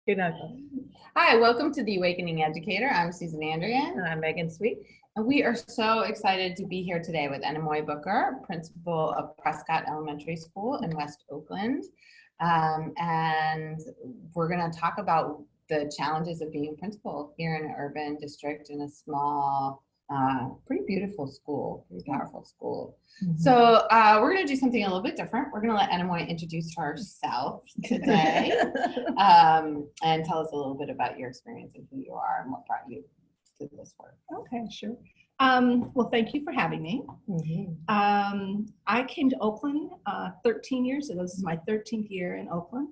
You're not going. Hi, welcome to The Awakening Educator. I'm Susan Andrian. And I'm Megan Sweet. And we are so excited to be here today with Enomwoyi Booker, principal of Prescott Elementary School in West Oakland. And we're going to talk about the challenges of being a principal here in an urban district in a small, pretty beautiful school, pretty powerful school. Mm-hmm. So we're going to do something a little bit different. We're going to let Enomwoyi introduce herself today and tell us a little bit about your experience and who you are and what brought you to this work. Okay, sure. Well, thank you for having me. Mm-hmm. I came to Oakland 13 years ago. This is my 13th year in Oakland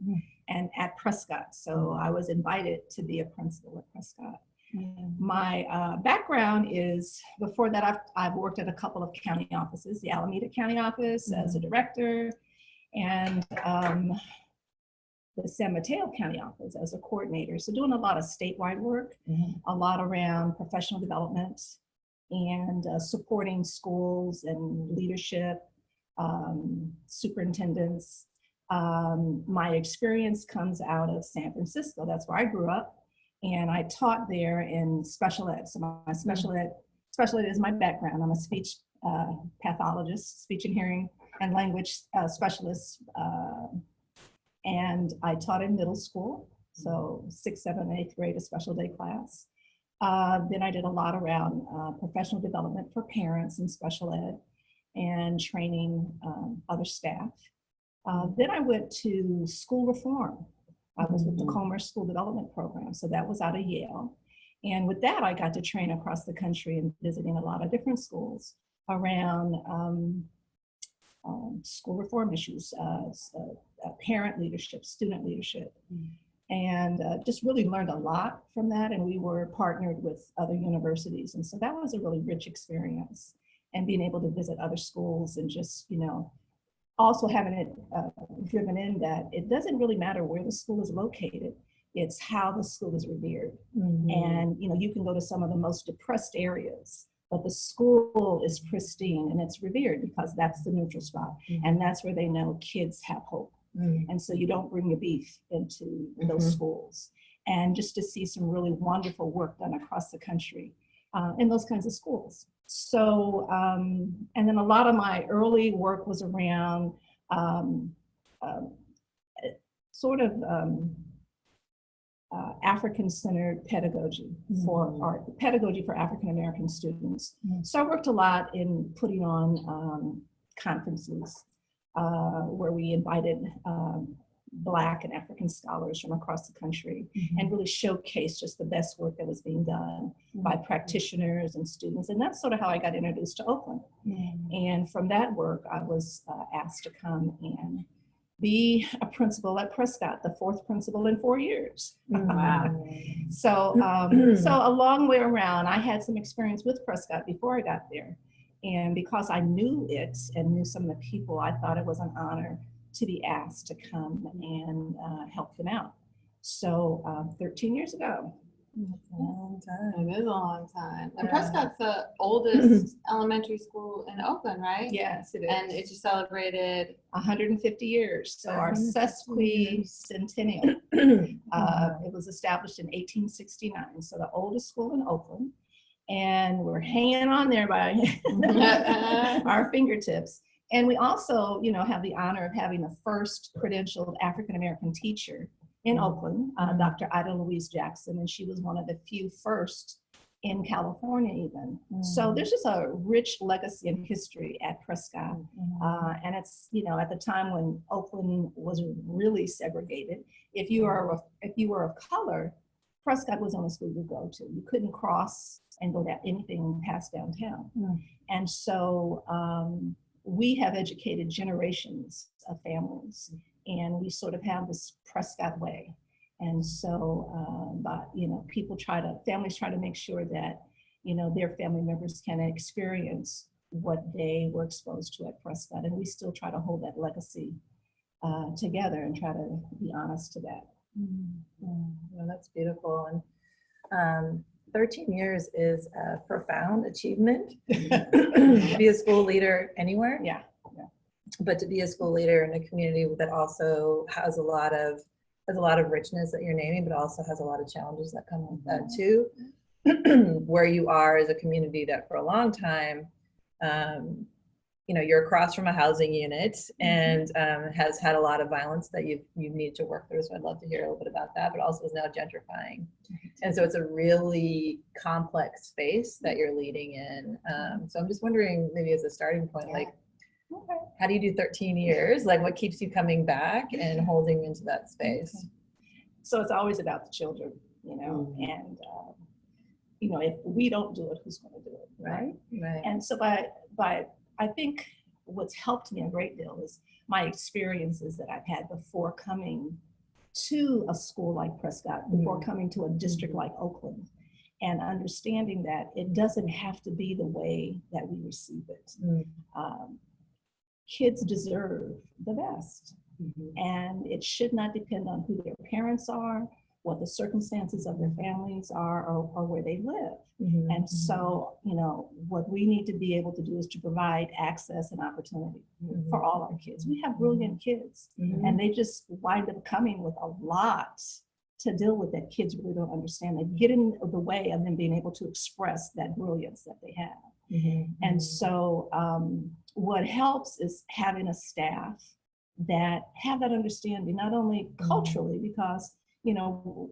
and at Prescott. So I was invited to be a principal at Prescott. My background is, before that, I've worked at a couple of county offices, the Alameda County office as a director, and the San Mateo County office as a coordinator. So doing a lot of statewide work, a lot around professional development and supporting schools and leadership, superintendents. My experience comes out of San Francisco. That's where I grew up. And I taught there in special ed. So my special ed is my background. I'm a speech pathologist, speech and hearing and language specialist. And I taught in middle school, so 6th, 7th, and 8th grade, a special day class. Then I did a lot around professional development for parents in special ed and training other staff. Then I went to school reform. I was with the Commerce School Development Program, so that was out of Yale. And with that, I got to train across the country and visiting a lot of different schools around school reform issues, parent leadership, student leadership. And just really learned a lot from that. And we were partnered with other universities. And so that was a really rich experience. And being able to visit other schools and just, also having it driven in that it doesn't really matter where the school is located, it's how the school is revered. And you can go to some of the most depressed areas, but the school is pristine and it's revered because that's the neutral spot. And that's where they know kids have hope. And so you don't bring your beef into those schools. And just to see some really wonderful work done across the country in those kinds of schools. So, and then a lot of my early work was around African-centered pedagogy for pedagogy for African-American students. So I worked a lot in putting on conferences where we invited Black and African scholars from across the country and really showcase just the best work that was being done by practitioners and students. And that's sort of how I got introduced to Oakland. And from that work, I was asked to come and be a principal at Prescott, the 4th principal in 4 years. Wow. So a long way around. I had some experience with Prescott before I got there. And because I knew it and knew some of the people, I thought it was an honor to be asked to come and help them out. So 13 years ago. That's a long time. It is a long time. And Prescott's the oldest elementary school in Oakland, right? Yes, it is. And it just celebrated 150 years. So our sesquicentennial. It was established in 1869. So the oldest school in Oakland. And we're hanging on there by our fingertips. And we also, have the honor of having the first credentialed African-American teacher in Oakland, Dr. Ida Louise Jackson, and she was one of the few first in California even. So there's just a rich legacy and history at Prescott. And it's, at the time when Oakland was really segregated, if you were of color, Prescott was the only school you could go to. You couldn't cross and go to anything past downtown. And so we have educated generations of families, and we sort of have this Prescott way. And so, families try to make sure that, their family members can experience what they were exposed to at Prescott. And we still try to hold that legacy together and try to be honest to that. Well, that's beautiful. And 13 years is a profound achievement to be a school leader anywhere. Yeah. But to be a school leader in a community that also has a lot of has a lot of richness that you're naming, but also has a lot of challenges that come with that too. Where you are as a community that for a long time, you know, you're across from a housing unit and has had a lot of violence that you need to work through. So I'd love to hear a little bit about that, but also is now gentrifying. And so it's a really complex space that you're leading in. So I'm just wondering, maybe as a starting point, like, how do you do 13 years? Like, what keeps you coming back and holding into that space? So it's always about the children, you know, and, you know, if we don't do it, who's going to do it, right? Right. And so by I think what's helped me a great deal is my experiences that I've had before coming to a school like Prescott, before coming to a district like Oakland, and understanding that it doesn't have to be the way that we receive it. Kids deserve the best, and it should not depend on who their parents are, what the circumstances of their families are, or where they live. And so, you know, what we need to be able to do is to provide access and opportunity for all our kids. We have brilliant kids, and they just wind up coming with a lot to deal with that kids really don't understand. They get in the way of them being able to express that brilliance that they have. And so what helps is having a staff that have that understanding, not only culturally, because you know,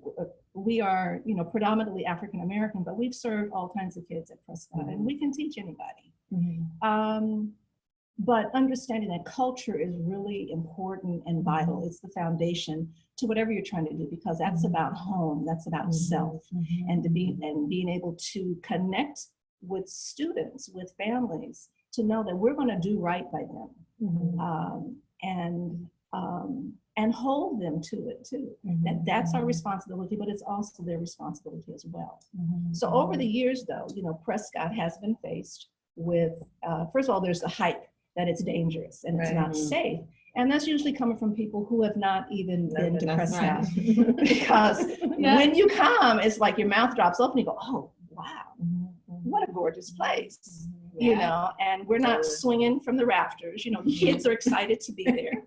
we are, you know, predominantly African American, but we've served all kinds of kids at Prescott, and we can teach anybody. But understanding that culture is really important and vital. It's the foundation to whatever you're trying to do, because that's about home, that's about self, and being able to connect with students, with families, to know that we're going to do right by them, and hold them to it too. That's our responsibility, but it's also their responsibility as well. So over the years though, you know, Prescott has been faced with, first of all, there's the hype that it's dangerous and it's not safe. And that's usually coming from people who have not even been to Prescott. Because when you come, it's like your mouth drops open and you go, oh, wow, what a gorgeous place. You know, and we're not swinging from the rafters, you know, kids are excited to be there.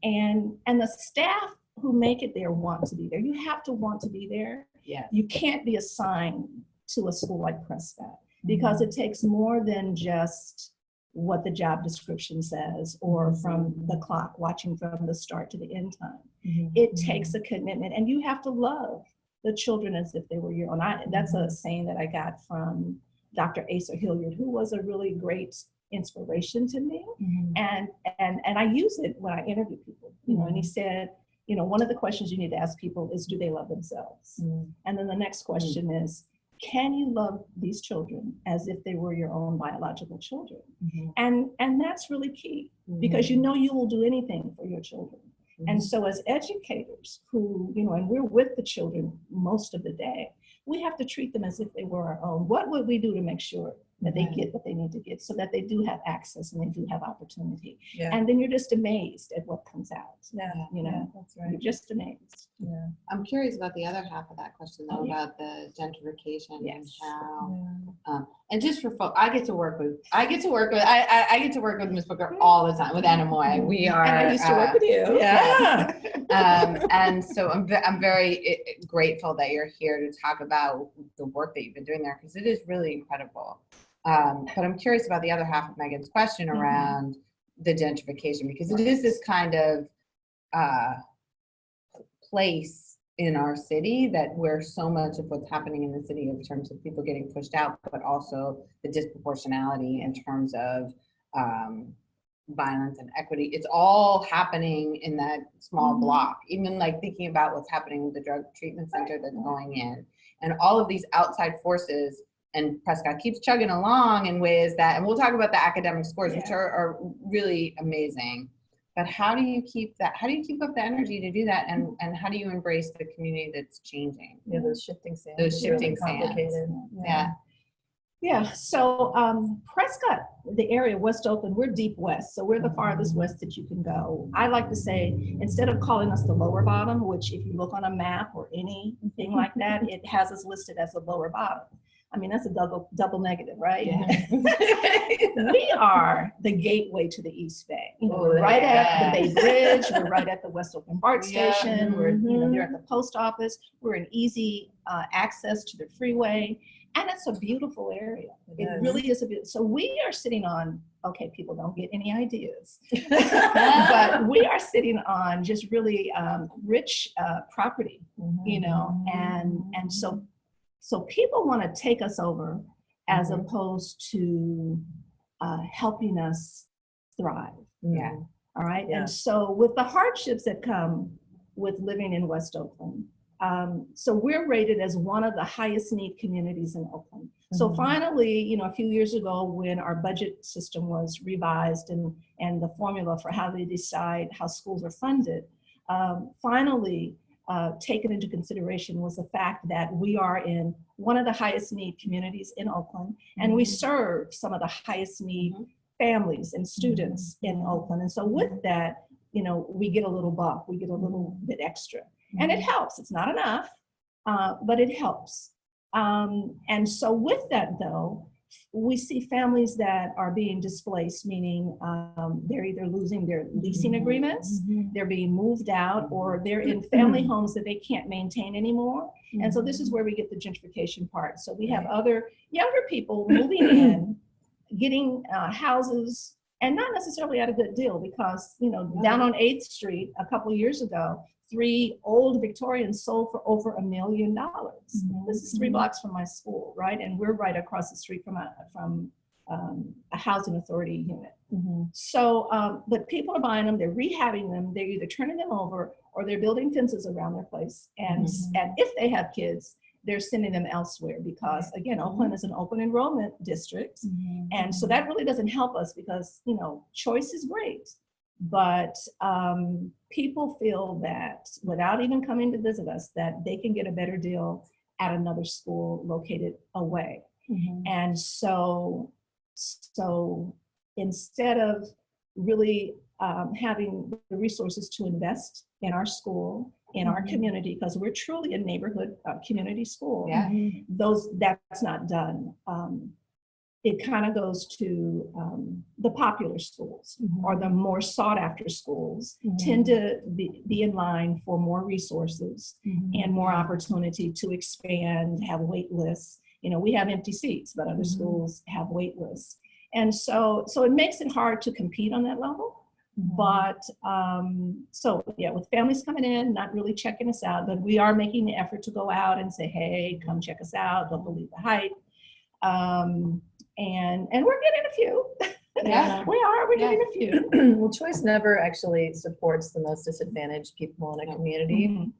And the staff who make it there want to be there. You have to want to be there. You can't be assigned to a school like Prescott, because it takes more than just what the job description says, or from the clock, watching from the start to the end time. It takes a commitment, and you have to love the children as if they were your own. That's a saying that I got from Dr. Asa Hilliard, who was a really great inspiration to me. And I use it when I interview people, you know, and he said, you know, one of the questions you need to ask people is, do they love themselves? And then the next question is, can you love these children as if they were your own biological children? And that's really key, because you know you will do anything for your children. And so as educators who, you know, and we're with the children most of the day, we have to treat them as if they were our own. What would we do to make sure that they get what they need to get, so that they do have access and they do have opportunity? And then you're just amazed at what comes out. You know, that's right. You're just amazed. I'm curious about the other half of that question, though, about the gentrification and how, and just for folks, I get to work with Ms. Booker all the time with Enomwoyi. We are. And I used to work with you. And so I'm very grateful that you're here to talk about the work that you've been doing there, because it is really incredible. But I'm curious about the other half of Megan's question around the gentrification, because it is this kind of place in our city that where so much of what's happening in the city in terms of people getting pushed out, but also the disproportionality in terms of violence and equity. It's all happening in that small block. Even like thinking about what's happening with the drug treatment center that's going in, and all of these outside forces. And Prescott keeps chugging along in ways that, and we'll talk about the academic scores, which are really amazing. But how do you keep that? How do you keep up the energy to do that? And how do you embrace the community that's changing? Those shifting sands. Those shifting really complicated. So Prescott, the area, West Oakland, we're deep west. So we're the farthest west that you can go. I like to say, instead of calling us the lower bottom, which if you look on a map or anything like that, it has us listed as the lower bottom. I mean, that's a double negative, right? Yeah. We are the gateway to the East Bay. You know, Oh, we're there right you at the go. Bay Bridge. We're right at the West Oakland BART Yeah. station. We're, you know, Mhm. they're at the post office. We're in easy access to the freeway, and it's a beautiful area. It It is. really is a beautiful. So we are sitting on. Okay, people don't get any ideas, but we are sitting on just really rich property, you know, and so people want to take us over as Mhm. opposed to helping us thrive. Yeah. All right. Yeah. And so with the hardships that come with living in West Oakland, so we're rated as one of the highest need communities in Oakland. So Mhm. finally, you know, a few years ago when our budget system was revised and the formula for how they decide how schools are funded, finally taken into consideration was the fact that we are in one of the highest need communities in Oakland, and we serve some of the highest need families and students in Oakland. And so with that, you know, we get a little bump, we get a little bit extra. And it helps. It's not enough, but it helps. And so with that, though, we see families that are being displaced, meaning they're either losing their leasing agreements, they're being moved out, or they're in family homes that they can't maintain anymore. And so this is where we get the gentrification part. So we have other younger people moving in, getting houses, and not necessarily at a good deal, because, you know, down on 8th Street a couple of years ago, 3 old Victorians sold for over $1 million. This is 3 blocks from my school, right? And we're right across the street from a housing authority unit. So, but people are buying them, they're rehabbing them, they're either turning them over or they're building fences around their place. And if they have kids, they're sending them elsewhere because, again, Oakland is an open enrollment district. And so that really doesn't help us because, you know, choice is great. But people feel that without even coming to visit us, that they can get a better deal at another school located away. And so instead of really having the resources to invest in our school, in our community, because we're truly a neighborhood community school, that's not done. It kind of goes to the popular schools or the more sought after schools tend to be in line for more resources and more opportunity to expand, have wait lists. You know, we have empty seats, but other schools have wait lists. And so it makes it hard to compete on that level. But so yeah, with families coming in, not really checking us out, but we are making the effort to go out and say, hey, come check us out. Don't believe the hype. And we're getting a few. Yeah. We're getting a few. Well, choice never actually supports the most disadvantaged people in a community.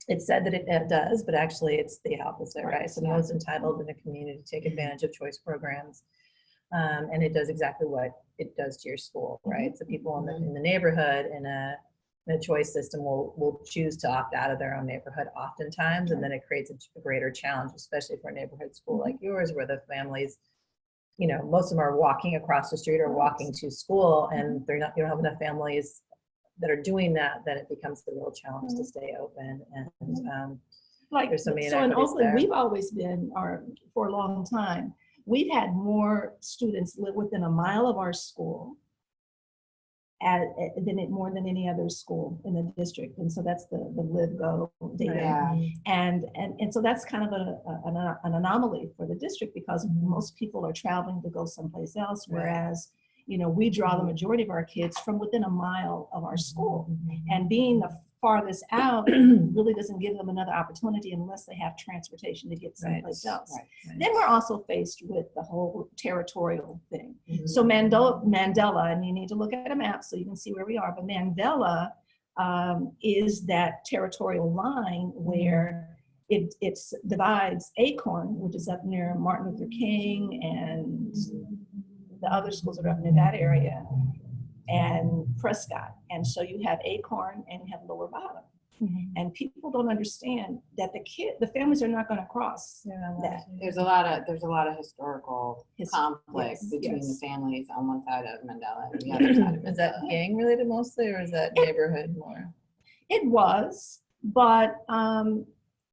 It's said that it does, but actually it's the opposite, right? So the most entitled in a community take advantage of choice programs. And it does exactly what it does to your school, right? So people in the neighborhood in a choice system will choose to opt out of their own neighborhood oftentimes, and then it creates a greater challenge, especially for a neighborhood school like yours, where the families, you know, most of them are walking across the street or walking to school, and you don't have enough families that are doing that, then it becomes a real challenge to stay open. And Like, there's so many so in inequities Oakland, there. we've always been, or for a long time, we've had more students live within a mile of our school more than any other school in the district. And so that's the LiveGo data. Yeah. And so that's kind of an anomaly for the district because most people are traveling to go someplace else, whereas, you know, we draw the majority of our kids from within a mile of our school. And being the farthest out really doesn't give them another opportunity unless they have transportation to get someplace else. Then we're also faced with the whole territorial thing. So Mandela, and you need to look at a map so you can see where we are, but Mandela is that territorial line where it divides Acorn, which is up near Martin Luther King, and the other schools that are up near that area, and Prescott. And so you have Acorn and you have Lower Bottom. And people don't understand that the families are not going to cross that. There's a lot of historical conflict between the families on one side of Mandela and the other side of Mandela. Is that gang related mostly, or is that neighborhood more? It was, but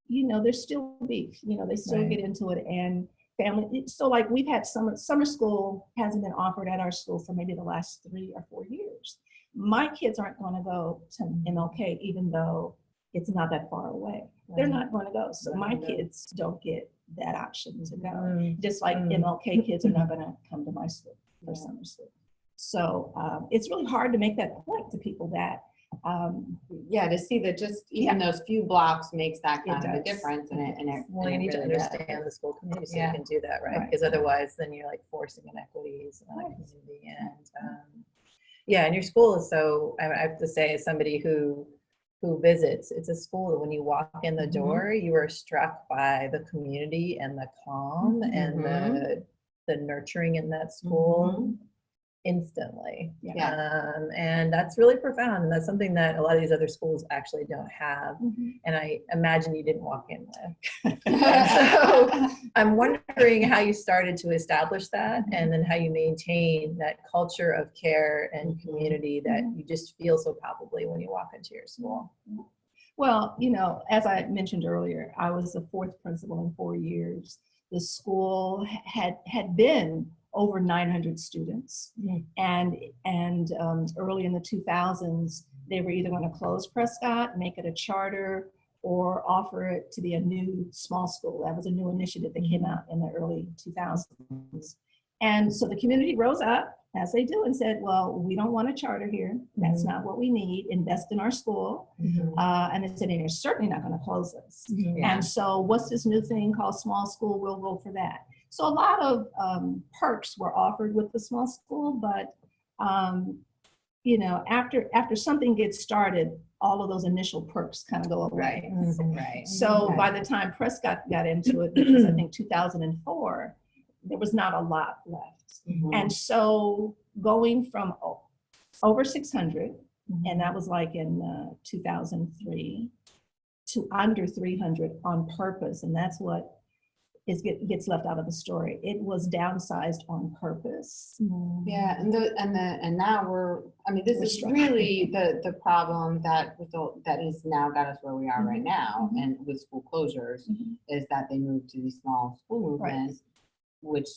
you know, there's still beef. You know, they still get into it, and family. So like we've had summer school hasn't been offered at our school for maybe the last 3 or 4 years. My kids aren't going to go to MLK, even though it's not that far away. They're not going to go. So my kids don't get that option to go. Just like MLK kids are not going to come to my school for summer school. So it's really hard to make that point to people that to see that just even those few blocks makes that kind of a does. difference, and it Well, you need to really does. understand the school community so Yeah. you can do that, right? Right. Because otherwise, then you're like forcing inequities in the community. And and your school is so. I have to say, as somebody who visits, it's a school that when you walk in the door, you are struck by the community and the calm and the nurturing in that school. Instantly. And that's really profound. And that's something that a lot of these other schools actually don't have. And I imagine you didn't walk in with. So I'm wondering how you started to establish that and then how you maintain that culture of care and community that you just feel so palpably when you walk into your school. Well, as I mentioned earlier, I was the 4th principal in 4 years. The school had been over 900 students. And early in the 2000s, they were either going to close Prescott, make it a charter, or offer it to be a new small school. That was a new initiative that came out in the early 2000s. And so the community rose up, as they do, and said, well, we don't want a charter here. That's not what we need. Invest in our school. And they said, you're certainly not going to close us. And so what's this new thing called small school? We'll go for that. So a lot of perks were offered with the small school, but after something gets started, all of those initial perks kind of go away. So by the time Prescott got into it, which was I think 2004, there was not a lot left. And so going from over 600, and that was like in 2003, to under 300 on purpose, and that's what gets left out of the story. It was downsized on purpose. Yeah, and now this is really the problem that is now got us where we are right now, and with school closures, is that they moved to these small school movements, which,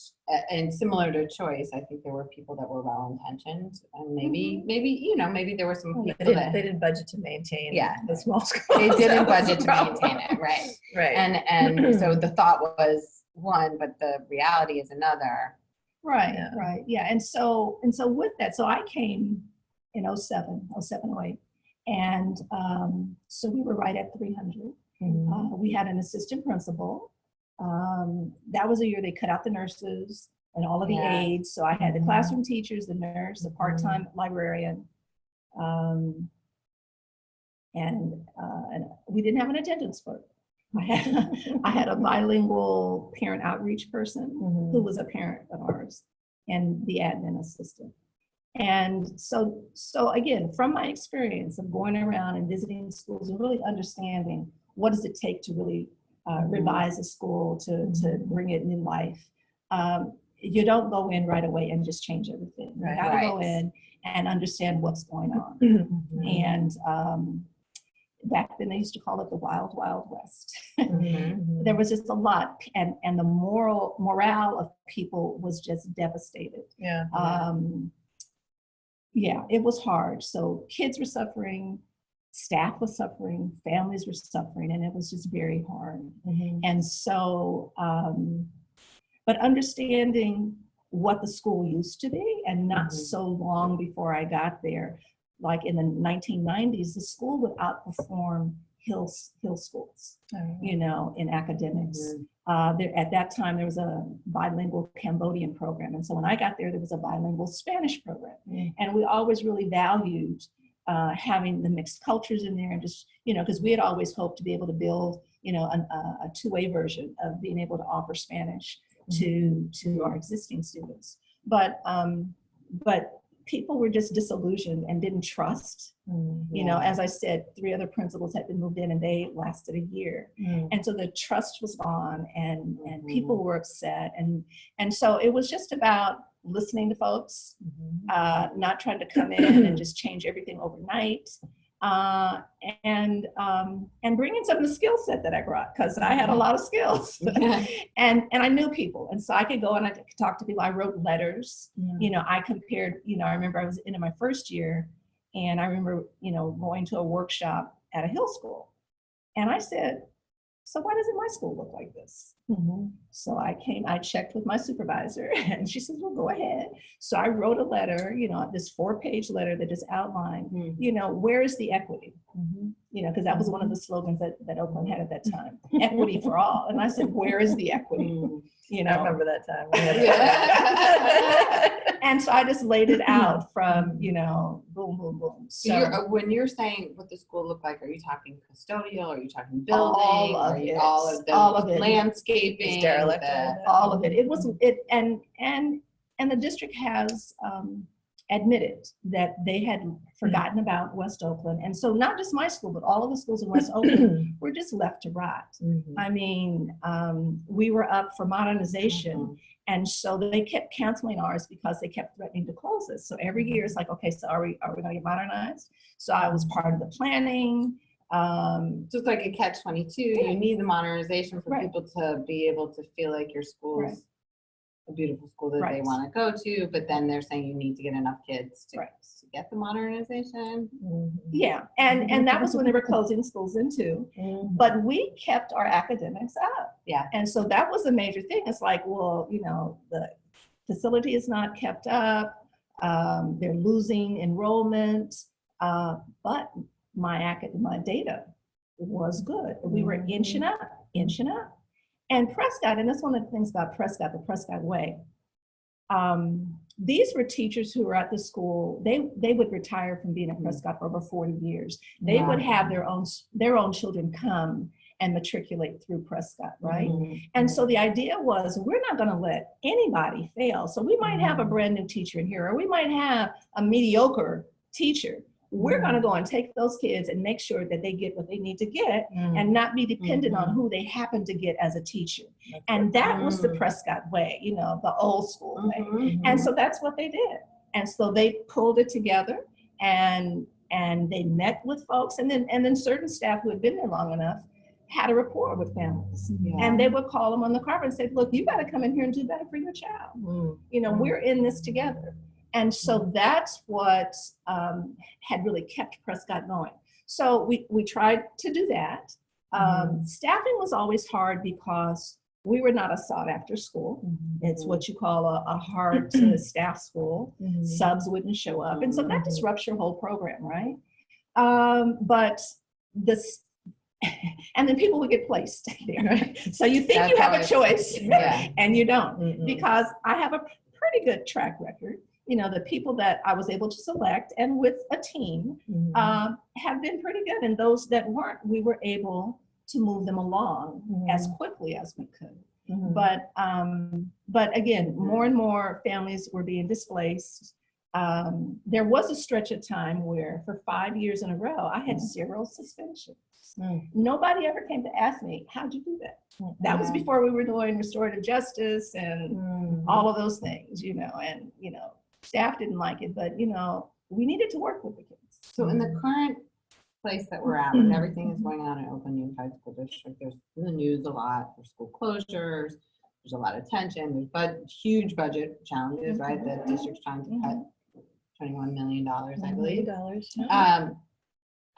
and similar to Choice, I think there were people that were well-intentioned, and maybe there were some people they didn't budget to maintain the small school. They didn't budget to maintain it, right. And so the thought was one, but the reality is another. Right. And so with that, so I came in 07, 08, and so we were right at 300. We had an assistant principal. That was a year they cut out the nurses and all of the aides. So I had the classroom teachers, the nurse, the part-time librarian, and we didn't have an attendance clerk. I had a bilingual parent outreach person who was a parent of ours, and the admin assistant. And so again, from my experience of going around and visiting schools and really understanding what does it take to really revise a school, to bring it new life. You don't go in right away and just change everything. You gotta go in and understand what's going on. And back then they used to call it the Wild Wild West. There was just a lot, and the morale of people was just devastated. It was hard. So kids were suffering, staff was suffering, families were suffering, and it was just very hard. And so, but understanding what the school used to be, and not so long before I got there, like in the 1990s, the school would outperform Hill schools, in academics. At that time, there was a bilingual Cambodian program. And so when I got there, there was a bilingual Spanish program. And we always really valued having the mixed cultures in there, and just, because we had always hoped to be able to build, a two-way version of being able to offer Spanish to our existing students. But people were just disillusioned and didn't trust. As I said, 3 other principals had been moved in and they lasted a year. And so the trust was gone, and people were upset. And so it was just about listening to folks, not trying to come in and just change everything overnight, and bringing some of the skill set that I brought, because I had a lot of skills. and I knew people, and so I could go and I could talk to people. I wrote letters. You know, I compared. You know, I remember I was in my first year, and I remember, you know, going to a workshop at a Hill school, and I said, so why doesn't my school look like this? So I checked with my supervisor, and she says, well, go ahead. So I wrote a letter, you know, this 4-page letter that just outlined, you know, where is the equity? You know, because that was one of the slogans that Oakland had at that time, equity for all. And I said, where is the equity? You know, I remember that time. And so I just laid it out from, you know, boom, boom, boom. So when you're saying what the school looked like, are you talking custodial? Are you talking building? All of it. Landscaping? All of it. It was it, and the district has admitted that they had forgotten about West Oakland, and so not just my school, but all of the schools in West Oakland were just left to rot. I mean, we were up for modernization. And so they kept canceling ours because they kept threatening to close us. So every year it's like, okay, so are we going to get modernized? So I was part of the planning. So it's like a catch-22. You need the modernization for people to be able to feel like your school's a beautiful school that they want to go to, but then they're saying you need to get enough kids to get the modernization. Yeah, and that was when they were closing schools in too. But we kept our academics up. Yeah. And so that was a major thing. It's like, well, you know, the facility is not kept up. They're losing enrollment. But my data was good. We were inching up. And Prescott, and that's one of the things about Prescott, the Prescott way. These were teachers who were at the school. They would retire from being at Prescott for over 40 years. They would have their own children come and matriculate through Prescott, right? And so the idea was, we're not going to let anybody fail. So we might have a brand new teacher in here, or we might have a mediocre teacher. We're going to go and take those kids and make sure that they get what they need to get and not be dependent on who they happen to get as a teacher. And that was the Prescott way, you know, the old school way. And so that's what they did. And so they pulled it together, and they met with folks, and then certain staff who had been there long enough had a rapport with families. And they would call them on the carpet and say, look, you got to come in here and do better for your child. You know, we're in this together. And so that's what had really kept Prescott going. So we tried to do that. Staffing was always hard because we were not a sought after school. It's what you call a hard to staff school. Subs wouldn't show up. And so that disrupts your whole program, right? But this, and then people would get placed there, right? So you think that's you have a choice, and you don't, because I have a pretty good track record. You know, the people that I was able to select and with a team have been pretty good. And those that weren't, we were able to move them along as quickly as we could. But again, more and more families were being displaced. There was a stretch of time where for 5 years in a row, I had 0 suspensions. Nobody ever came to ask me, how'd you do that? That was before we were doing restorative justice and all of those things, you know, and, you know, staff didn't like it, but, you know, we needed to work with the kids. So in the current place that we're at, when everything is going on in Oakland Unified School District, there's in the news a lot, there's school closures, there's a lot of tension, there's huge budget challenges, right? The district's trying to cut $21 million, I believe.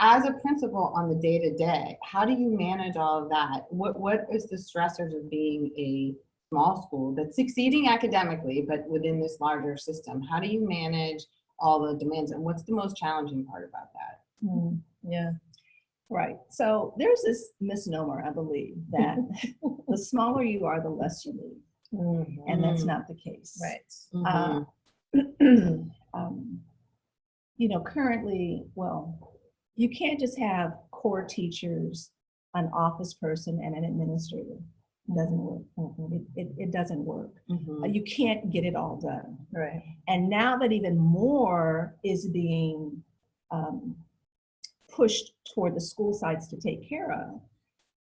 As a principal on the day-to-day, how do you manage all of that? What is the stressors of being a small school that's succeeding academically, but within this larger system? How do you manage all the demands, and what's the most challenging part about that? Right. So there's this misnomer, I believe, that the smaller you are, the less you need. And that's not the case. Right. You know, currently, well, you can't just have core teachers, an office person, and an administrator. It doesn't work. It doesn't work. You can't get it all done. Right. And now that even more is being pushed toward the school sites to take care of,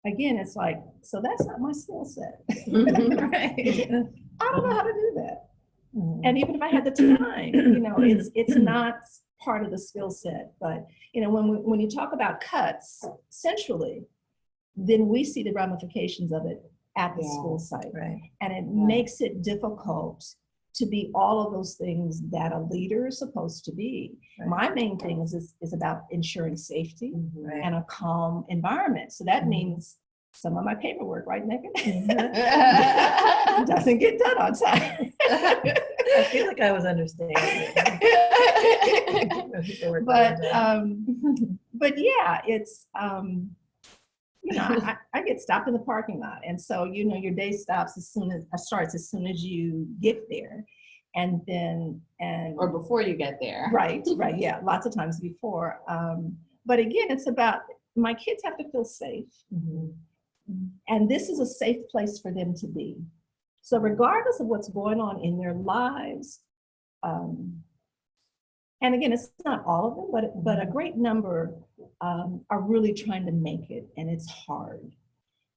again, it's like, so that's not my skill set. Right? I don't know how to do that. And even if I had the time, you know, it's not part of the skill set. But, you know, when you talk about cuts centrally, then we see the ramifications of it at the school site. Right. And it makes it difficult to be all of those things that a leader is supposed to be. Right. My main thing is about ensuring safety Right. and a calm environment. So that means some of my paperwork, right, Megan? Doesn't get done on time. I feel like I was understanding. But yeah, it's, you know, I get stopped in the parking lot. And so, you know, your day starts as soon as you get there. And then, or before you get there. Right, yeah, lots of times before. But again, it's about, my kids have to feel safe. And this is a safe place for them to be. So regardless of what's going on in their lives, and again, it's not all of them, but a great number are really trying to make it, and it's hard.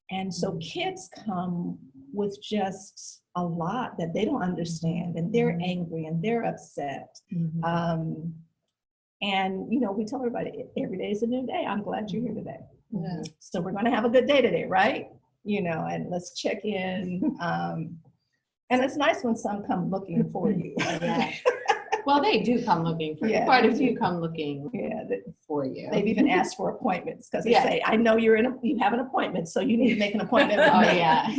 And so kids come with just a lot that they don't understand, and they're angry and they're upset. And, you know, we tell everybody every day is a new day. I'm glad you're here today. Yeah. So we're going to have a good day today, right? You know, and let's check in. And it's nice when some come looking for you. Yeah. Well, they do come looking for you. Yeah, Quite a they few do. come looking for you. They've even asked for appointments because they Yeah. say, I know you have an appointment, so you need to make an appointment with Oh, me. yeah.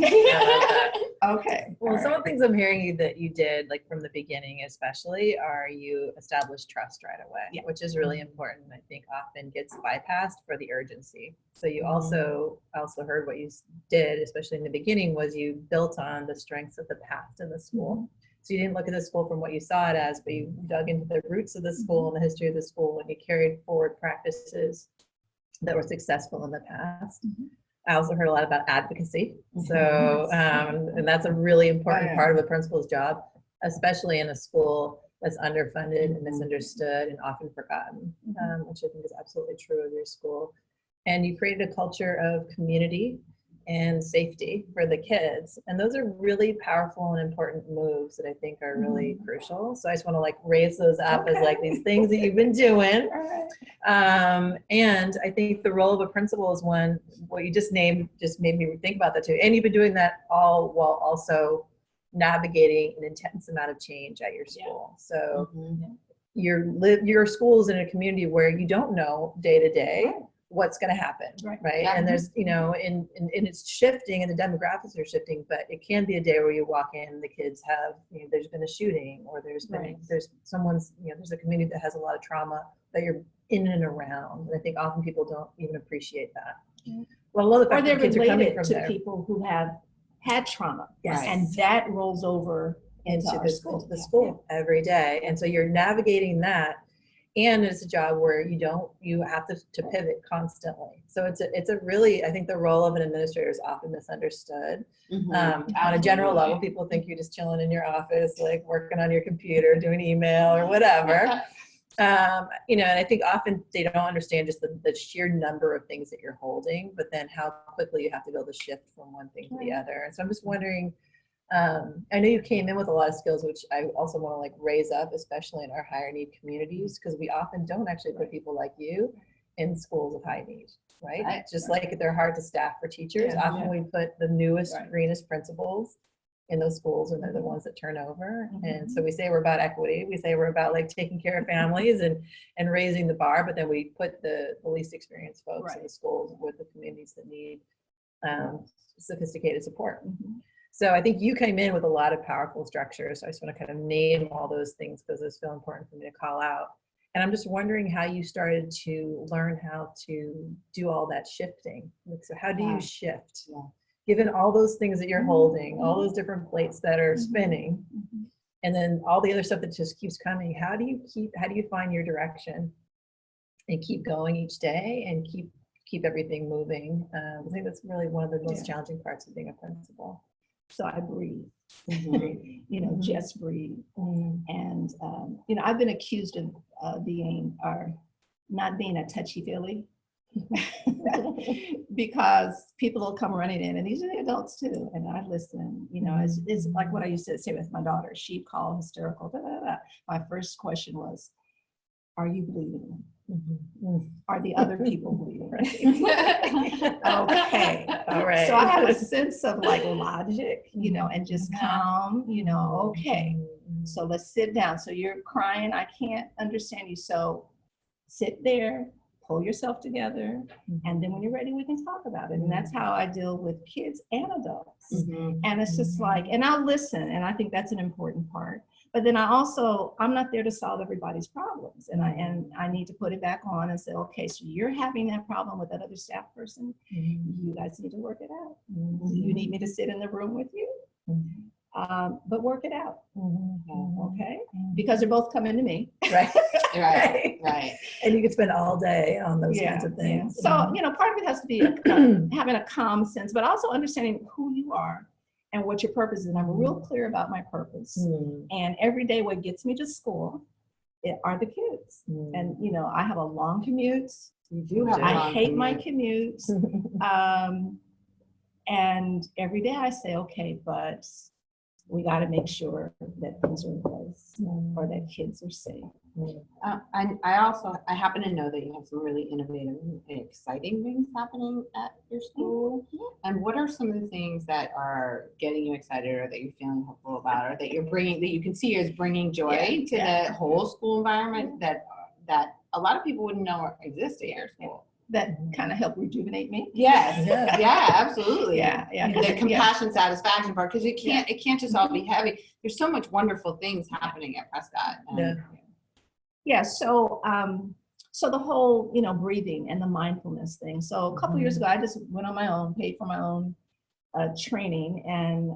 Okay. Well, all some right. of the things I'm hearing you that you did, like from the beginning especially, are you established trust right away, Yeah. which is really important. I think often gets bypassed for the urgency. So you also heard what you did, especially in the beginning, was you built on the strengths of the past in the school. So you didn't look at the school from what you saw it as, but you dug into the roots of the school and the history of the school, and you carried forward practices that were successful in the past. I also heard a lot about advocacy. So, and that's a really important part of a principal's job, especially in a school that's underfunded and misunderstood and often forgotten, which I think is absolutely true of your school. And you created a culture of community and safety for the kids. And those are really powerful and important moves that I think are really crucial. So I just want to like raise those up as like these things that you've been doing. And I think the role of a principal is one, what you just named just made me think about that too. And you've been doing that all while also navigating an intense amount of change at your school. So your school is in a community where you don't know day to day what's going to happen, right? Yeah. And there's, you know, and it's shifting and the demographics are shifting, but it can be a day where you walk in, the kids have, you know, there's been a shooting, or there's been, there's someone's, you know, there's a community that has a lot of trauma that you're in and around. And I think often people don't even appreciate that. Well, a lot of the Or fact they're that kids are coming related from to there. people who have had trauma. Yes. And that rolls over into our the school. school every day. And so you're navigating that. And it's a job where you have to pivot constantly. So it's a really, I think the role of an administrator is often misunderstood. On a general level, people think you're just chilling in your office, like working on your computer, doing email or whatever. You know, and I think often they don't understand just the sheer number of things that you're holding, but then how quickly you have to be able to shift from one thing to the other. And so I'm just wondering, I know you came in with a lot of skills, which I also want to like raise up, especially in our higher need communities, because we often don't actually put people like you in schools of high need, right? Just like they're hard to staff for teachers. Often we put the newest, greenest principals in those schools, and they're the ones that turn over. And so we say we're about equity. We say we're about like taking care of families and raising the bar, but then we put the least experienced folks in the schools with the communities that need sophisticated support. So I think you came in with a lot of powerful structures. So I just want to kind of name all those things because it's so important for me to call out. And I'm just wondering how you started to learn how to do all that shifting. So how do you shift? Given all those things that you're holding, all those different plates that are spinning, and then all the other stuff that just keeps coming, how do you find your direction and keep going each day and keep everything moving? I think that's really one of the most challenging parts of being a principal. So I breathe, you know, just breathe. And, you know, I've been accused of not being a touchy-feely because people will come running in, and these are the adults too. And I listen, you know, it's like what I used to say with my daughter. She'd call hysterical. My first question was, are you bleeding? Mhm. Are the other people bleeding? Right. Okay. All right. So I had a sense of like logic, and just calm, okay. Mhm. So let's sit down. So you're crying. I can't understand you. So sit there, pull yourself together, and then when you're ready, we can talk about it. And that's how I deal with kids and adults. Mhm. And it's just like, and I'll listen, and I think that's an important part. But then I'm not there to solve everybody's problems. And I need to put it back on and say, okay, so you're having that problem with that other staff person. You guys need to work it out. You need me to sit in the room with you, but work it out. Okay? Because they're both coming to me. Right. Right. And you could spend all day on those kinds of things. So, part of it has to be having a calm sense, but also understanding who you are and what your purpose is. And I'm real clear about my purpose. And every day what gets me to school are the kids. And, I have a long commute. You do have a I long hate my commute. commute. And every day I say, okay, but we got to make sure that things are in place or that kids are safe. I happen to know that you have some really innovative and exciting things happening at your school. And what are some of the things that are getting you excited, or that you're feeling hopeful about, or that you're bringing, that you can see is bringing joy to the whole school environment that a lot of people wouldn't know exist at your school? That kind of help rejuvenate me. Yes. Yeah, absolutely. Yeah. The compassion, satisfaction part, because it can't just all be heavy. There's so much wonderful things happening at Prescott. Yeah. So the whole, breathing and the mindfulness thing. So a couple years ago, I just went on my own, paid for my own training, and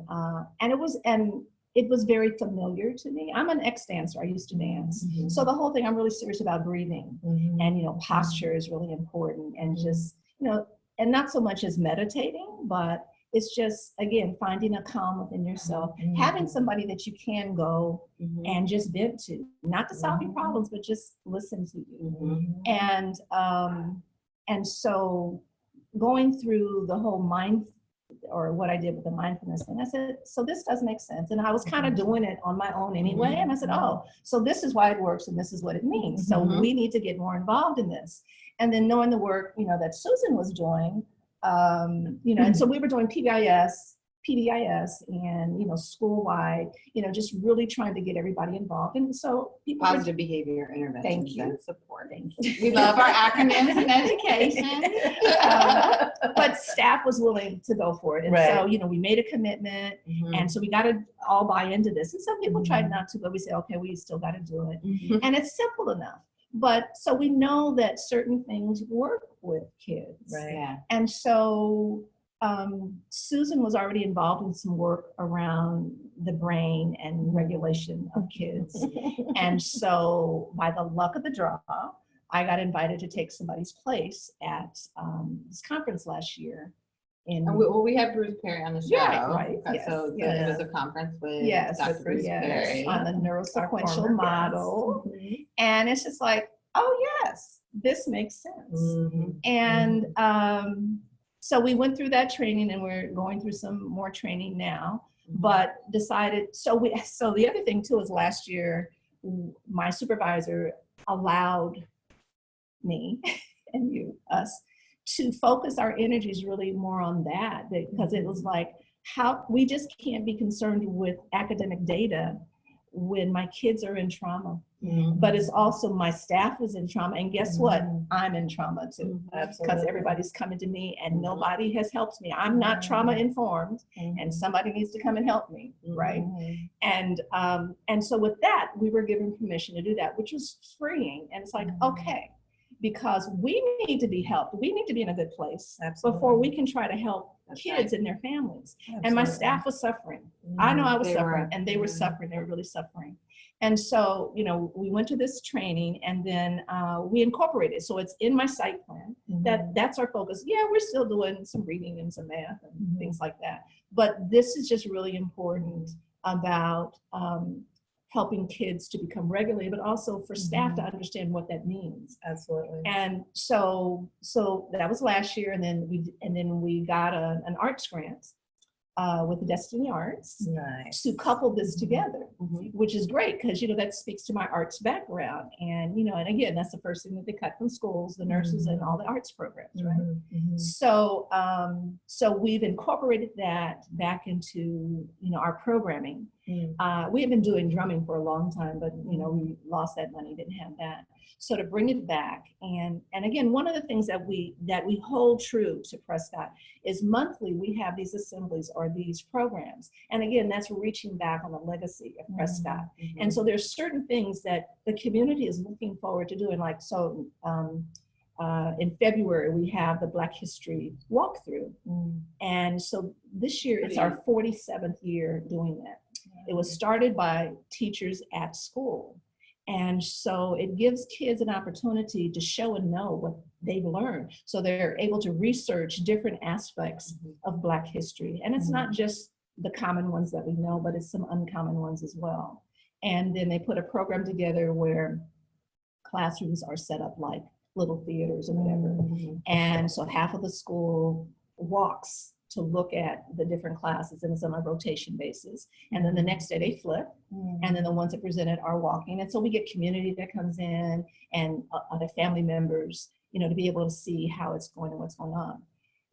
it was very familiar to me. I'm an ex-dancer. I used to dance. So the whole thing, I'm really serious about breathing, and posture is really important, and just, and not so much as meditating, but it's just, again, finding a calm within yourself, having somebody that you can go and just vent to, not to solve your problems, but just listen to you. And so going through the whole or what I did with the mindfulness thing, I said, so this does make sense. And I was kind of doing it on my own anyway. And I said, oh, so this is why it works and this is what it means. So we need to get more involved in this. And then knowing the work, that Susan was doing, and so we were doing PBIS and, school-wide, just really trying to get everybody involved. And so positive behavior interventions and support. Thank you. We love our acronyms in education. But staff was willing to go for it. And so, we made a commitment. And so we got to all buy into this. And some people tried not to, but we said, okay, we still got to do it. And it's simple enough. But so we know that certain things work with kids. Right. Yeah. And so Susan was already involved in some work around the brain and regulation of kids. And so by the luck of the draw, I got invited to take somebody's place at this conference last year. We had Bruce Perry on the show. Yeah, right. So it was a conference with Dr. Bruce Perry on the neurosequential model. And it's just like, oh yes, this makes sense. And so we went through that training, and we're going through some more training now, but decided, so the other thing too is last year, my supervisor allowed me and us to focus our energies really more on that, because it was like, how we just can't be concerned with academic data when my kids are in trauma. But it's also my staff is in trauma, and guess what? I'm in trauma too, because everybody's coming to me and nobody has helped me. I'm not trauma informed, and somebody needs to come and help me, right? And so with that, we were given permission to do that, which was freeing. And it's like, okay, because we need to be helped. We need to be in a good place before we can try to help kids and their families. And my staff was suffering. I know I was suffering, and they were suffering. They were really suffering. And so, we went to this training, and then we incorporated. So it's in my site plan. That's our focus. Yeah, we're still doing some reading and some math and things like that. But this is just really important about helping kids to become regulated, but also for staff to understand what that means. Absolutely. And so that was last year, and then we got an arts grant with the Destiny Arts Nice. to couple this together, Mhm. which is great because, that speaks to my arts background. And, and again, that's the first thing that they cut from schools, the nurses and all the arts programs, right? So, so we've incorporated that back into, our programming. We have been doing drumming for a long time, but, we lost that money, didn't have that. So to bring it back, and again, one of the things that we hold true to Prescott is monthly we have these assemblies or these programs. And again, that's reaching back on the legacy of Prescott. And so there's certain things that the community is looking forward to doing. Like, so in February, we have the Black History Walkthrough. And so this year, it's our 47th year doing that. It was started by teachers at school. And so it gives kids an opportunity to show and know what they've learned. So they're able to research different aspects of Black history. And it's not just the common ones that we know, but it's some uncommon ones as well. And then they put a program together where classrooms are set up like little theaters or whatever. And so half of the school walks to look at the different classes, and it's on a rotation basis. And then the next day they flip, and then the ones that presented are walking. And so we get community that comes in and other family members, to be able to see how it's going and what's going on.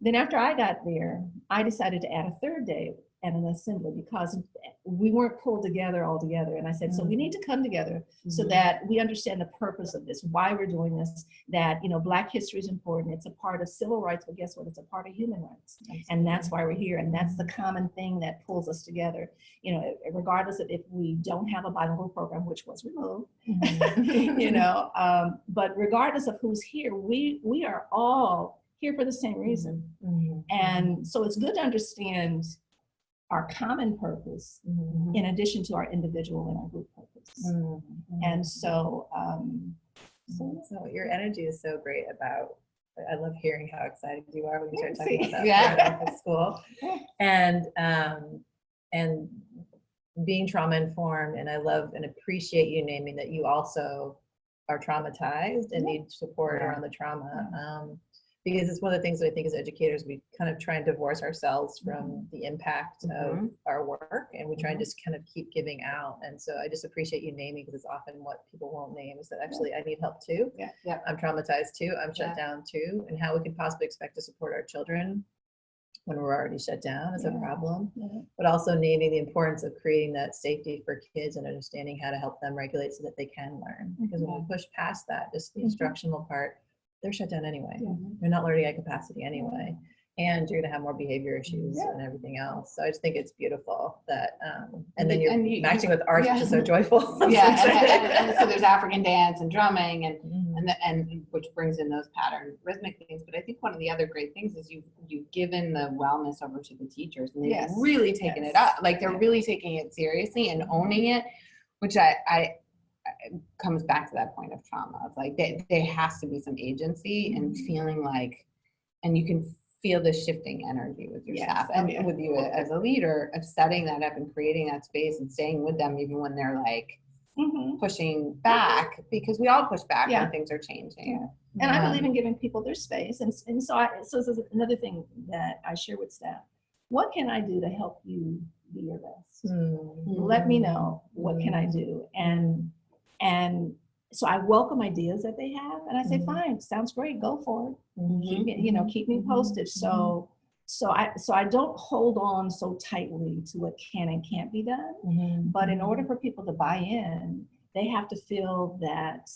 Then after I got there, I decided to add a third day at an assembly because we weren't pulled together all together. And I said, so we need to come together so that we understand the purpose of this, why we're doing this, that, Black history is important. It's a part of civil rights, but guess what? It's a part of human rights. And that's why we're here. And that's the common thing that pulls us together, regardless of if we don't have a bilingual program, which was removed, but regardless of who's here, we are all here for the same reason. And so it's good to understand our common purpose in addition to our individual and our group purpose. And so, so your energy is so great about, I love hearing how excited you are when you start talking about that at school. And being trauma informed, and I love and appreciate you naming that you also are traumatized and need support around the trauma. Because it's one of the things that I think as educators, we kind of try and divorce ourselves from the impact of our work, and we try and just kind of keep giving out. And so I just appreciate you naming, because it's often what people won't name is that actually I need help too. I'm traumatized too. I'm shut down too. And how we can possibly expect to support our children when we're already shut down is a problem. But also naming the importance of creating that safety for kids and understanding how to help them regulate so that they can learn. Because when we push past that, just the instructional part, they're shut down anyway. They're not learning at capacity anyway. And you're gonna have more behavior issues and everything else. So I just think it's beautiful that, and then you're matching with art, which is so joyful. And so there's African dance and drumming and which brings in those pattern rhythmic things. But I think one of the other great things is you've given the wellness over to the teachers, and they've really taken it up. Like they're really taking it seriously and owning it, which I comes back to that point of trauma of like there has to be some agency and feeling like, and you can feel the shifting energy with your staff and with you as a leader of setting that up and creating that space and staying with them even when they're like pushing back, because we all push back when things are changing. And I believe in giving people their space. And so this is another thing that I share with staff. What can I do to help you be your best? Let me know, what can I do? And so I welcome ideas that they have, and I say, fine, sounds great, go for it. Keep me posted. So I don't hold on so tightly to what can and can't be done. But in order for people to buy in, they have to feel that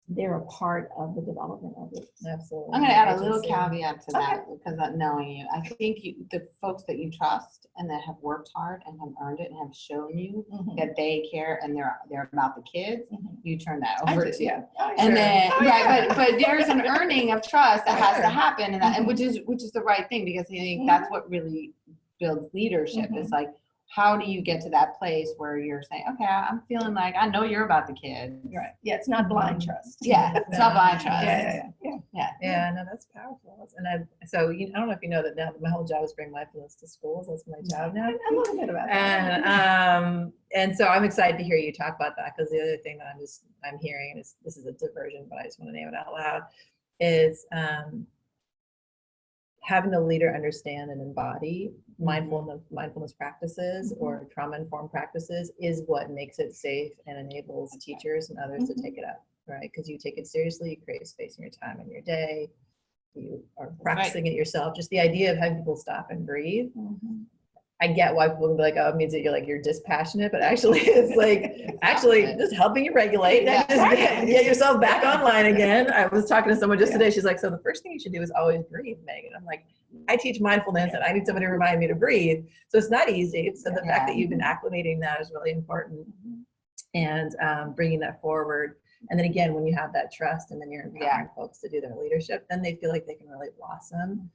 they're a part of the development of it. Absolutely. I'm going to add a little caveat to that because of knowing you. I think the folks that you trust and that have worked hard and have earned it and have shown you that they care and they're about the kids, you turn that over to. And then but there's an earning of trust that has to happen, and which is the right thing, because I think that's what really builds leadership. Is like, how do you get to that place where you're saying, okay, I'm feeling like I know you're about the kids. Right. Yeah, it's not blind trust. It's not blind trust. Yeah, no, that's powerful. And I don't know if you know that now my whole job is bring mindfulness to schools. That's my job now. A little bit about that. And so I'm excited to hear you talk about that, because the other thing that I'm hearing, and this is a diversion, but I just want to name it out loud, is having the leader understand and embody mindfulness practices or trauma-informed practices is what makes it safe and enables teachers and others to take it up, right? Because you take it seriously, you create space in your time and your day, you are practicing it yourself. Just the idea of having people stop and breathe. I get why people can be like, oh, it means that you're dispassionate, but actually it's like just helping you regulate and just get yourself back online again. I was talking to someone just today. She's like, so the first thing you should do is always breathe, Megan. I'm like, I teach mindfulness and I need somebody to remind me to breathe. So it's not easy. So the fact that you've been acclimating that is really important, and bringing that forward. And then again, when you have that trust and then you're empowering folks to do their leadership, then they feel like they can really blossom,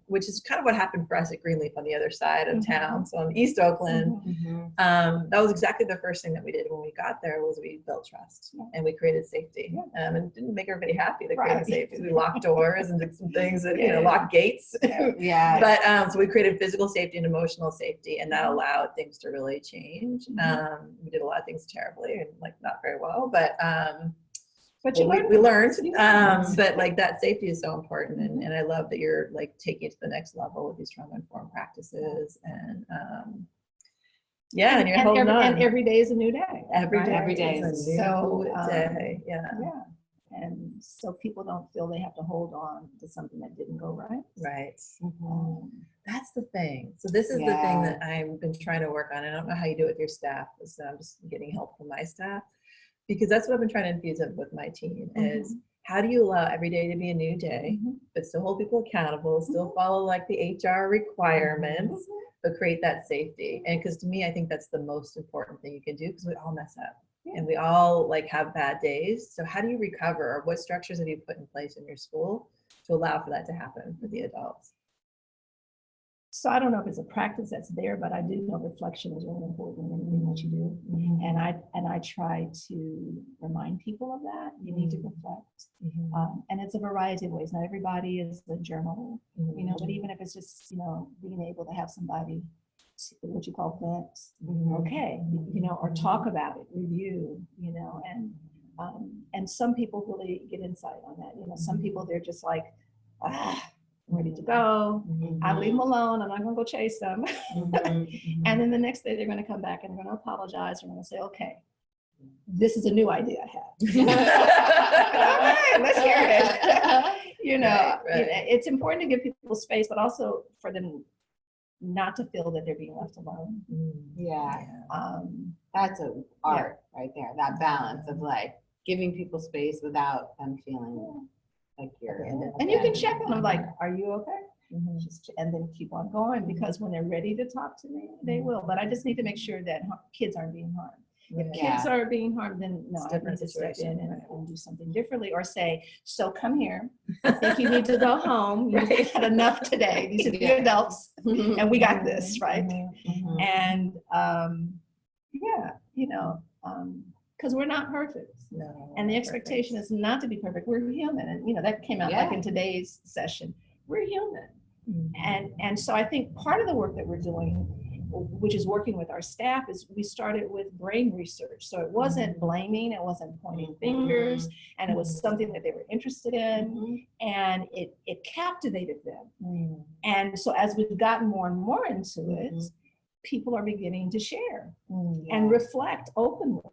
which is kind of what happened for us at Greenleaf on the other side of town. So in East Oakland, that was exactly the first thing that we did when we got there was we built trust and we created safety. And it didn't make everybody happy to create safety. We locked doors and did some things that, locked gates. But so we created physical safety and emotional safety, and that allowed things to really change. We did a lot of things terribly and not very well, but we learned that that safety is so important, and I love that you're taking it to the next level with these trauma-informed practices, and and you're holding on. And every day is a new day. Every day is a new day. And so people don't feel they have to hold on to something that didn't go right. Right. That's the thing. So this is the thing that I've been trying to work on. I don't know how you do it with your staff, so I'm just getting help from my staff, because that's what I've been trying to infuse with my team is how do you allow every day to be a new day, but still hold people accountable, still follow the HR requirements, but create that safety. And because to me, I think that's the most important thing you can do, because we all mess up. And we all have bad days. So how do you recover, or what structures have you put in place in your school to allow for that to happen for the adults? So I don't know if it's a practice that's there, but I do know reflection is really important in anything that you do. And I try to remind people of that. You need to reflect. And it's a variety of ways. Not everybody is a journaler, but even if it's just, being able to have somebody, what you call vent, or talk about it, review, and some people really get insight on that. Some people, they're just like, ready to go. I leave them alone. I'm not going to go chase them. And then the next day they're going to come back and they're going to apologize. They're going to say, okay, this is a new idea I had. All right, let's hear it. It's important to give people space, but also for them not to feel that they're being left alone. That's an art right there, that balance of giving people space without them feeling like you're in it. And you can check on them are you okay? And then keep on going, because when they're ready to talk to me, they will. But I just need to make sure that kids aren't being harmed. If kids are being harmed, then no, I need to step in and do something differently, or say, so come here. I think you need to go home. You've had enough today. These are the adults, and we got this, right? And because we're not perfect. No, and the expectation is not to be perfect. We're human. And that came out in today's session. We're human. And so I think part of the work that we're doing, which is working with our staff, is we started with brain research. So it wasn't blaming, it wasn't pointing fingers, and it was something that they were interested in, and it captivated them. And so as we've gotten more and more into it, people are beginning to share and reflect openly,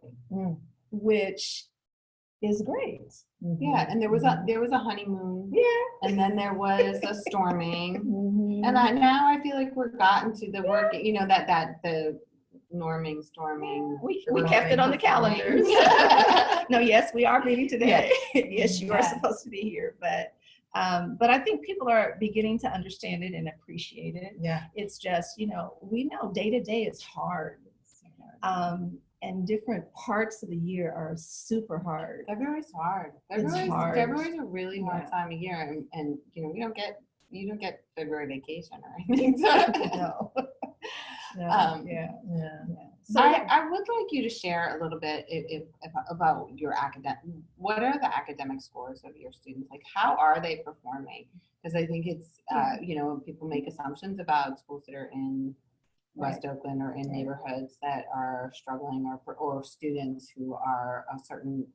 which is great. And there was a honeymoon. And then there was a storming. And now I feel like we're gotten to the work, that the norming, storming. We kept it on the calendars. No, yes, we are meeting today. Yes, you are supposed to be here, but I think people are beginning to understand it and appreciate it. It's just, we know day to day is hard. And different parts of the year are super hard. February's hard. February's a really hard time of year, and you don't get February vacation or anything. So. So I would like you to share a little bit if about your what are the academic scores of your students? How are they performing? Because I think it's people make assumptions about schools that are in West Oakland or in neighborhoods that are struggling, or students who are a certain,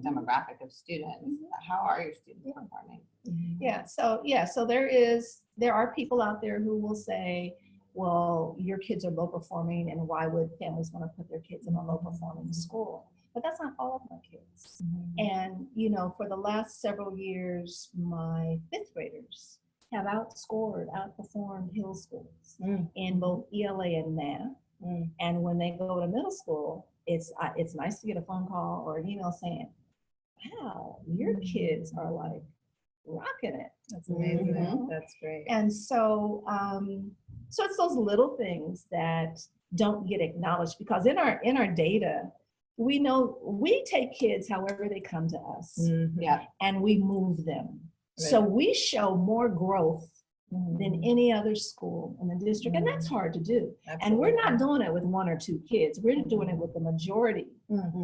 demographic of students. How are your students performing? So there are people out there who will say, well, your kids are low performing, and why would families want to put their kids in a low performing school? But that's not all of my kids. And, for the last several years, my fifth graders have outperformed Hill schools in both ELA and math. And when they go to middle school, it's nice to get a phone call or an email saying, wow, your kids are like rocking it. That's amazing. That's great. And so, so it's those little things that don't get acknowledged, because in our data, we know we take kids however they come to us, and we move them. Right. So we show more growth than any other school in the district, and that's hard to do. Absolutely. And we're not doing it with one or two kids. We're doing it with the majority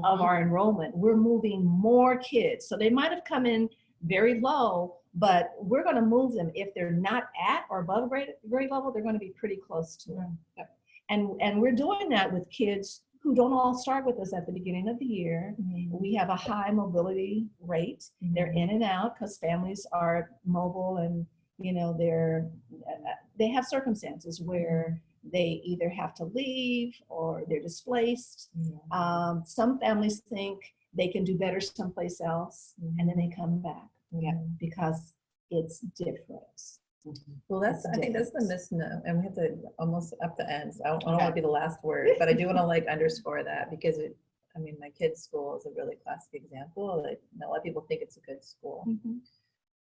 of our enrollment. We're moving more kids. So they might have come in very low, but we're going to move them. If they're not at or above grade level, they're going to be pretty close to them. And we're doing that with kids who don't all start with us at the beginning of the year. We have a high mobility rate. They're in and out because families are mobile, and they have circumstances where they either have to leave or they're displaced. Some families think they can do better someplace else, and then they come back because it's different. Well, I think that's the misnomer, and we have to almost up the ends. I don't want to be the last word, but I do want to underscore that, because my kid's school is a really classic example. A lot of people think it's a good school.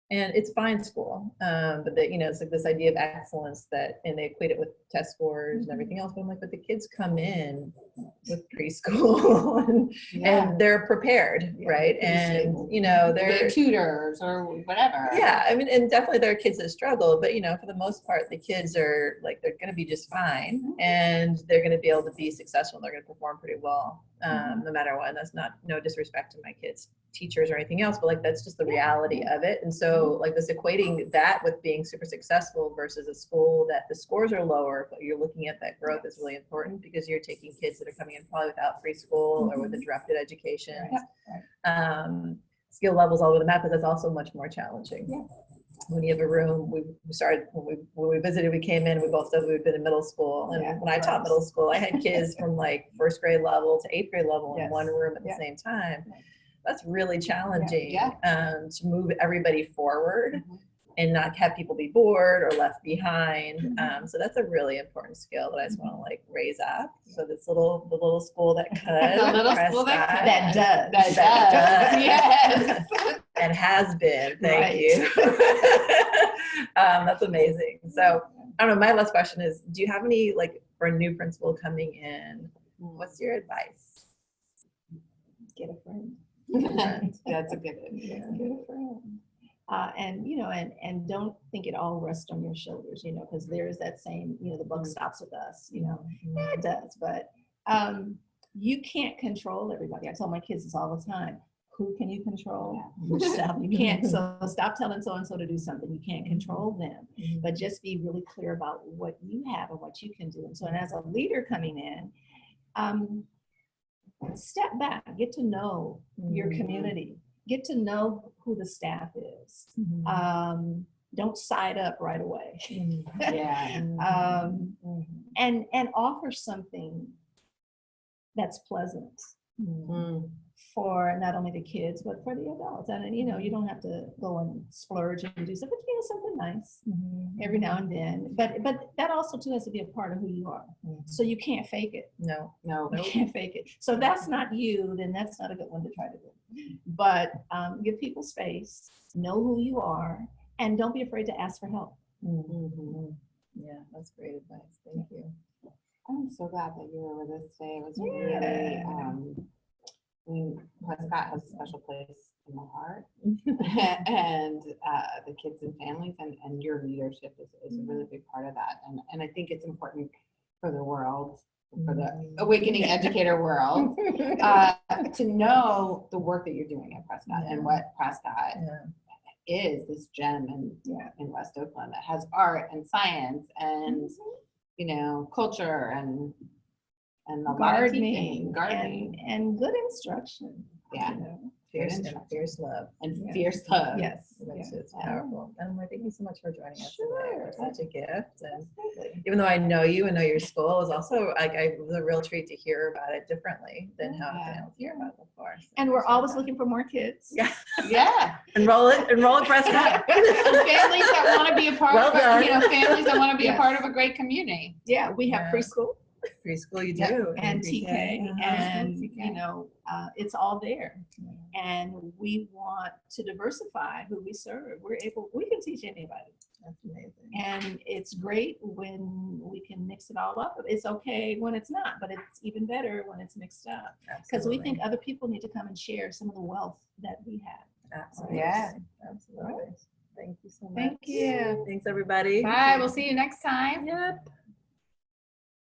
And it's fine school, but it's like this idea of excellence and they equate it with test scores and everything else. But I'm like, but the kids come in with preschool and they're prepared, right? And they're tutors or whatever. Yeah, and definitely there are kids that struggle, but for the most part, the kids are they're going to be just fine, and they're going to be able to be successful. And they're going to perform pretty well, no matter what. And that's no disrespect to my kids' teachers or anything else, but that's just the reality of it. And so this equating that with being super successful versus a school that the scores are lower, but you're looking at that growth is really important, because you're taking kids that are coming in probably without preschool or with interrupted education, skill levels all over the map, but that's also much more challenging. When you have a room, we started, when we visited, we came in, we both said we'd been in middle school. And when I taught middle school, I had kids from first grade level to eighth grade level in one room at the same time. That's really challenging to move everybody forward and not have people be bored or left behind. So that's a really important skill that I just want to raise up. So the little school that could, the little school that does, yes, and has been. Thank you. That's amazing. So I don't know. My last question is: do you have any for a new principal coming in? What's your advice? Get a friend. That's a good one. Get a friend. And don't think it all rests on your shoulders, because there's that saying, the buck stops with us, Yeah, it does, but you can't control everybody. I tell my kids this all the time. Who can you control? Yourself. You can't. So stop telling so-and-so to do something. You can't control them, but just be really clear about what you have and what you can do. And as a leader coming in, step back, get to know your community, get to know who the staff is. Don't side up right away. And offer something that's pleasant for not only the kids, but for the adults. And you don't have to go and splurge and do something, but something nice every now and then. But that also too has to be a part of who you are. So you can't fake it. No. You can't fake it. So if that's not you, then that's not a good one to try to do. But give people space, know who you are, and don't be afraid to ask for help. Yeah, that's great advice. Thank you. I'm so glad that you were with us today. It was really Prescott has a special place in my heart, and the kids and families, and your leadership is a really big part of that. And I think it's important for the world, for the awakening educator world, to know the work that you're doing at Prescott and what Prescott is, this gem in West Oakland that has art and science and you know, culture and the Gardening, gardening, and good instruction. Yeah. You know. Fierce, Good and instruction. fierce love. and Yeah. fierce love. Yes. It's, yeah. it's powerful. And thank you so much for joining us today. It was Sure. such a gift. And Absolutely. even though I know you and know your school, it was also like it was a real treat to hear about it differently than how I've been able to hear about it before. So And we're appreciate always that. looking for more kids. Yeah. Yeah. Enroll it, Prescott. And families that want to be a part Well of, done. families that want to be a Yes. part of a great community. Yeah, we have Yeah. preschool Preschool, you Yep. do. and pre-K. TK, Uh-huh. and TK. you know, it's all there. Yeah. And we want to diversify who we serve. We can teach anybody. That's amazing. And it's great when we can mix it all up. It's okay when it's not, but it's even better when it's mixed up. Because we think other people need to come and share some of the wealth that we have. Absolutely. Yeah. Absolutely. Thank you so much. Thank you. Thanks, everybody. Bye. We'll see you next time. Yep.